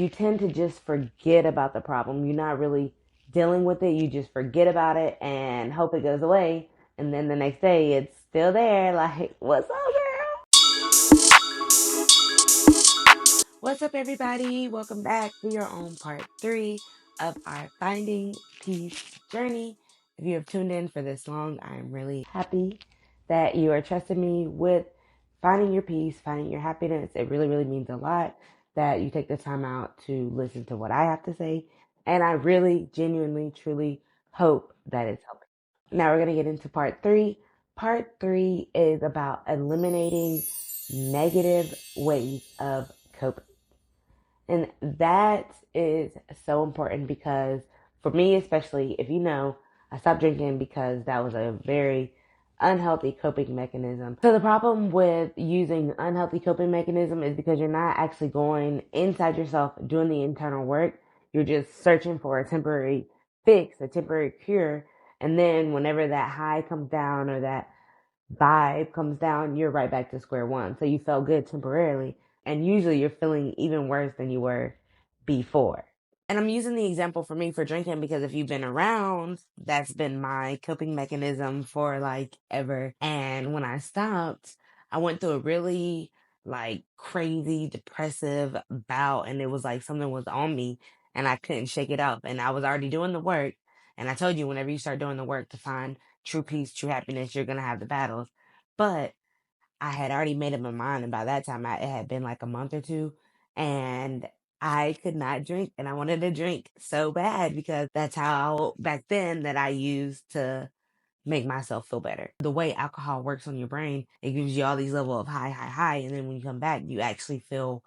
you tend to just forget about the problem. You're not really dealing with it. You just forget about it and hope it goes away. And then the next day it's still there. Like, what's up, girl? What's up, everybody? Welcome back. We are on part 3 of our Finding Peace journey. If you have tuned in for this long, I'm really happy that you are trusting me with finding your peace, finding your happiness. It really, really means a lot that you take the time out to listen to what I have to say. And I really, genuinely, truly hope that it's helping. Now we're going to get into part 3. Part 3 is about eliminating negative ways of coping. And that is so important because for me, especially, if you know, I stopped drinking because that was a very unhealthy coping mechanism. So the problem with using unhealthy coping mechanism is because you're not actually going inside yourself, doing the internal work. You're just searching for a temporary fix, a temporary cure. And then whenever that high comes down or that vibe comes down, you're right back to square one. So you felt good temporarily, and usually you're feeling even worse than you were before. And I'm using the example for me for drinking because if you've been around, that's been my coping mechanism for like ever. And when I stopped, I went through a really like crazy depressive bout, and it was like something was on me and I couldn't shake it up. And I was already doing the work. And I told you, whenever you start doing the work to find true peace, true happiness, you're going to have the battles. But I had already made up my mind. And by that time, it had been like a month or two. And I could not drink. And I wanted to drink so bad because that's how back then that I used to make myself feel better. The way alcohol works on your brain, it gives you all these level of high, high, high. And then when you come back, you actually feel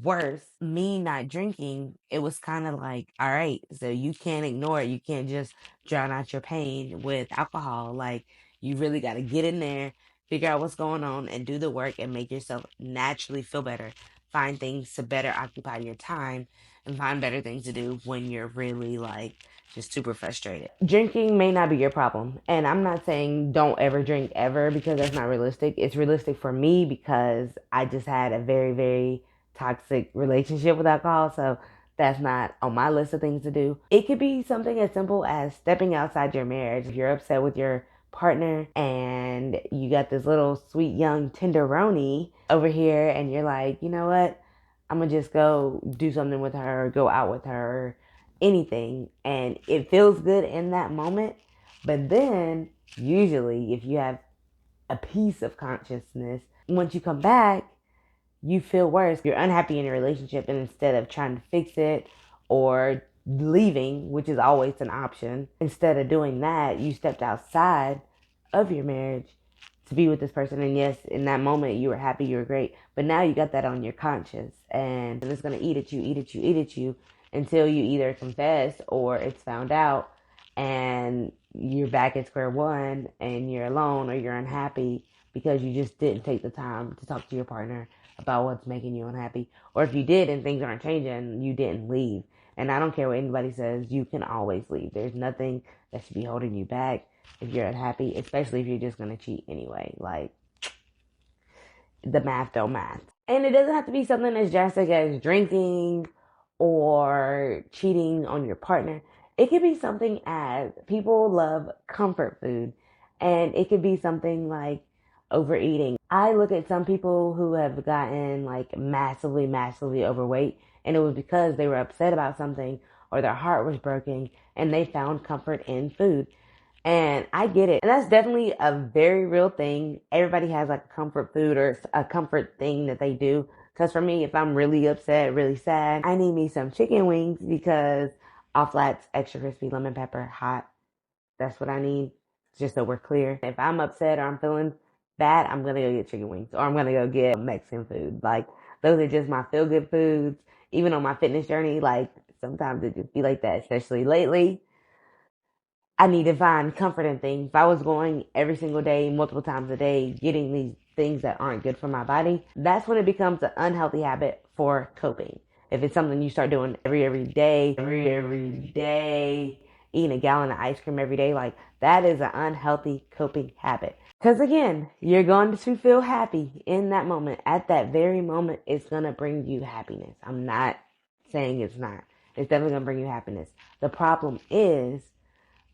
worse. Me not drinking, it was kind of like, all right, so you can't ignore it. You can't just drown out your pain with alcohol. Like, you really got to get in there, figure out what's going on, and do the work and make yourself naturally feel better. Find things to better occupy your time and find better things to do when you're really like just super frustrated. Drinking may not be your problem. And I'm not saying don't ever drink ever because that's not realistic. It's realistic for me because I just had a very, very toxic relationship with alcohol. So that's not on my list of things to do. It could be something as simple as stepping outside your marriage. If you're upset with your partner and you got this little sweet young tenderoni over here and you're like, you know what? I'm gonna just go do something with her or go out with her or anything. And it feels good in that moment. But then usually if you have a piece of consciousness, once you come back, you feel worse. You're unhappy in your relationship, and instead of trying to fix it or leaving, which is always an option, instead of doing that, you stepped outside of your marriage to be with this person. And yes, in that moment, you were happy, you were great, but now you got that on your conscience, and it's going to eat at you, eat at you, eat at you until you either confess or it's found out and you're back at square one and you're alone or you're unhappy because you just didn't take the time to talk to your partner about what's making you unhappy. Or if you did and things aren't changing, you didn't leave. And I don't care what anybody says, you can always leave. There's nothing that should be holding you back if you're unhappy, especially if you're just going to cheat anyway. Like, the math don't math. And it doesn't have to be something as drastic as drinking or cheating on your partner. It could be something as people love comfort food, and it could be something like overeating. I look at some people who have gotten like massively, massively overweight, and it was because they were upset about something or their heart was broken and they found comfort in food. And I get it. And that's definitely a very real thing. Everybody has like a comfort food or a comfort thing that they do. Because for me, if I'm really upset, really sad, I need me some chicken wings because all flats, extra crispy, lemon pepper, hot. That's what I need. Just so we're clear. If I'm upset or I'm feeling bad, I'm going to go get chicken wings or I'm going to go get Mexican food. Like, those are just my feel good foods. Even on my fitness journey, like, sometimes it just be like that, especially lately. I need to find comfort in things. If I was going every single day, multiple times a day, getting these things that aren't good for my body, that's when it becomes an unhealthy habit for coping. If it's something you start doing every day, eating a gallon of ice cream every day, like, that is an unhealthy coping habit. Because again, you're going to feel happy in that moment. At that very moment, it's going to bring you happiness. I'm not saying it's not. It's definitely going to bring you happiness. The problem is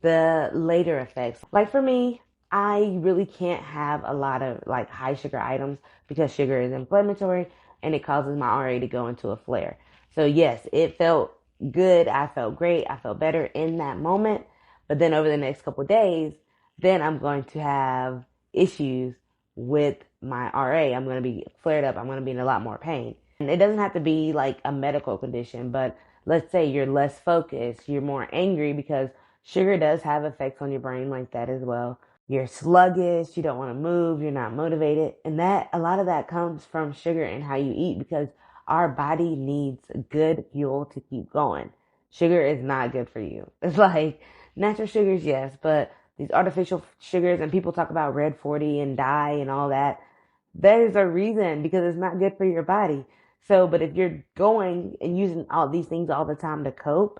the later effects. Like for me, I really can't have a lot of like high sugar items because sugar is inflammatory and it causes my RA to go into a flare. So yes, it felt good. I felt great. I felt better in that moment. But then over the next couple of days, then I'm going to have issues with my RA. I'm going to be flared up. I'm going to be in a lot more pain. And it doesn't have to be like a medical condition, but let's say you're less focused, you're more angry because sugar does have effects on your brain like that as well. You're sluggish, you don't want to move, you're not motivated. And that a lot of that comes from sugar and how you eat because our body needs good fuel to keep going. Sugar is not good for you. It's like natural sugars, yes, but these artificial sugars and people talk about red 40 and dye and all that. There's a reason because it's not good for your body. So, but if you're going and using all these things all the time to cope,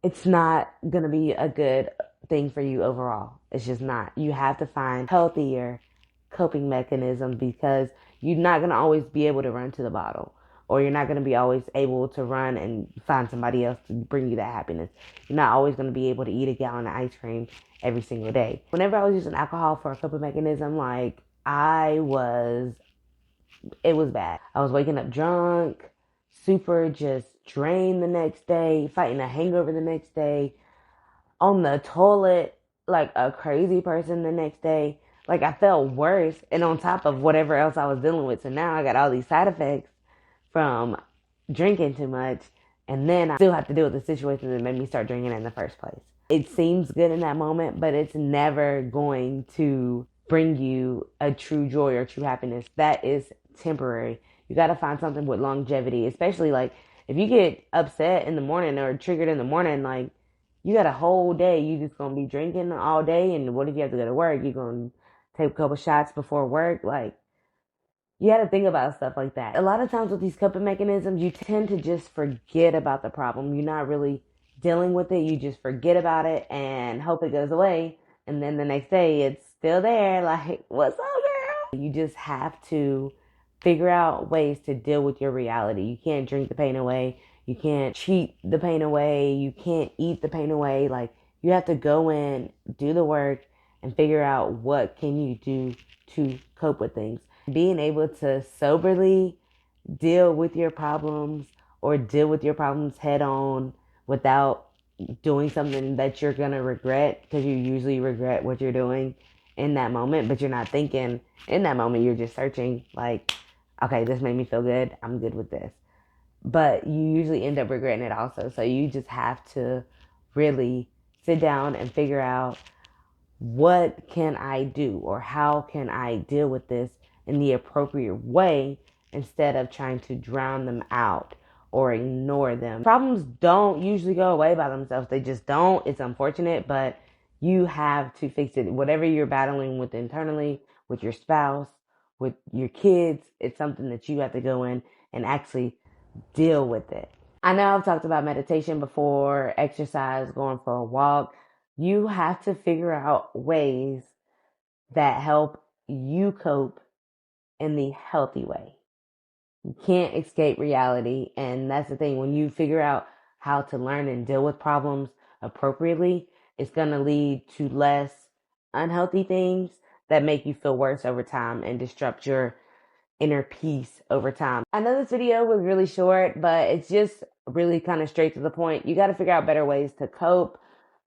it's not going to be a good thing for you overall. It's just not. You have to find healthier coping mechanisms because you're not going to always be able to run to the bottle, or you're not going to be always able to run and find somebody else to bring you that happiness. You're not always going to be able to eat a gallon of ice cream every single day. Whenever I was using alcohol for a coping mechanism, like it was bad. I was waking up drunk, super just drained the next day, fighting a hangover the next day, on the toilet like a crazy person the next day. Like I felt worse, and on top of whatever else I was dealing with. So now I got all these side effects from drinking too much, and then I still have to deal with the situation that made me start drinking in the first place. It seems good in that moment, but it's never going to bring you a true joy or true happiness. That is temporary. You got to find something with longevity, especially like if you get upset in the morning or triggered in the morning, like you got a whole day, you just gonna be drinking all day, and what if you have to go to work? You're gonna take a couple shots before work, like you got to think about stuff like that. A lot of times with these coping mechanisms, you tend to just forget about the problem. You're not really dealing with it. You just forget about it and hope it goes away. And then the next day it's still there. Like, what's up, girl? You just have to figure out ways to deal with your reality. You can't drink the pain away. You can't cheat the pain away. You can't eat the pain away. Like, you have to go in, do the work, and figure out what can you do to cope with things. Being able to soberly deal with your problems or deal with your problems head on without doing something that you're going to regret, because you usually regret what you're doing in that moment, but you're not thinking in that moment. You're just searching like, okay, this made me feel good. I'm good with this. But you usually end up regretting it also. So you just have to really sit down and figure out, what can I do or how can I deal with this in the appropriate way instead of trying to drown them out or ignore them. Problems don't usually go away by themselves. They just don't. It's unfortunate, but you have to fix it. Whatever you're battling with internally, with your spouse, with your kids, it's something that you have to go in and actually deal with it. I know I've talked about meditation before, exercise, going for a walk. You have to figure out ways that help you cope in the healthy way. You can't escape reality. And that's the thing. When you figure out how to learn and deal with problems appropriately, it's going to lead to less unhealthy things that make you feel worse over time and disrupt your inner peace over time. I know this video was really short, but it's just really kind of straight to the point. You got to figure out better ways to cope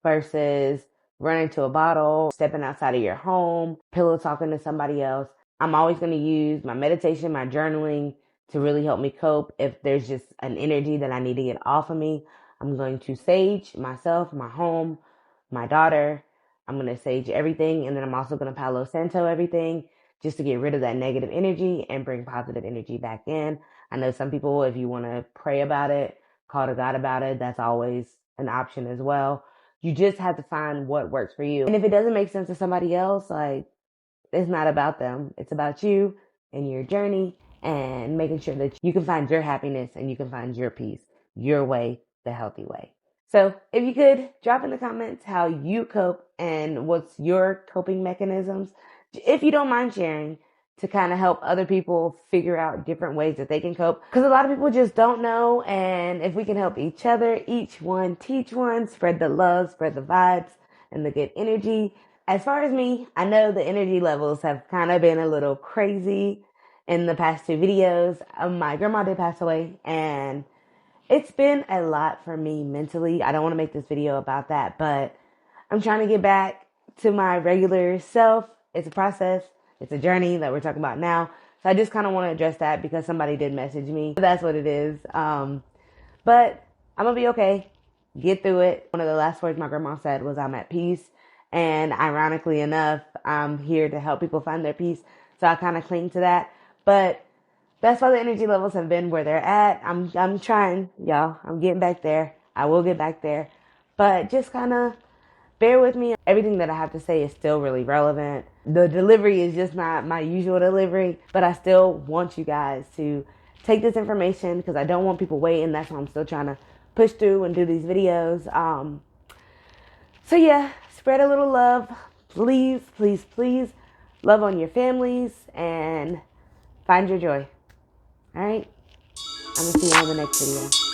versus running to a bottle, stepping outside of your home, pillow talking to somebody else. I'm always going to use my meditation, my journaling to really help me cope. If there's just an energy that I need to get off of me, I'm going to sage myself, my home, my daughter. I'm going to sage everything. And then I'm also going to Palo Santo everything, just to get rid of that negative energy and bring positive energy back in. I know some people, if you want to pray about it, call to God about it, that's always an option as well. You just have to find what works for you. And if it doesn't make sense to somebody else, like, it's not about them. It's about you and your journey and making sure that you can find your happiness and you can find your peace, your way, the healthy way. So if you could drop in the comments how you cope and what's your coping mechanisms. If you don't mind sharing, to kind of help other people figure out different ways that they can cope. Because a lot of people just don't know. And if we can help each other, each one teach one, spread the love, spread the vibes and the good energy. As far as me, I know the energy levels have kind of been a little crazy in the past two videos. My grandma did pass away, and it's been a lot for me mentally. I don't want to make this video about that, but I'm trying to get back to my regular self. It's a process. It's a journey that we're talking about now. So I just kind of want to address that because somebody did message me. That's what it is. But I'm going to be okay. Get through it. One of the last words my grandma said was, "I'm at peace." And ironically enough, I'm here to help people find their peace. So I kind of cling to that. But that's why the energy levels have been where they're at. I'm trying, y'all. I'm getting back there. I will get back there. But just kind of bear with me. Everything that I have to say is still really relevant. The delivery is just not my usual delivery, but I still want you guys to take this information because I don't want people waiting. That's why I'm still trying to push through and do these videos. So yeah, spread a little love. Please, please, please love on your families and find your joy. All right? I'm going to see you on the next video.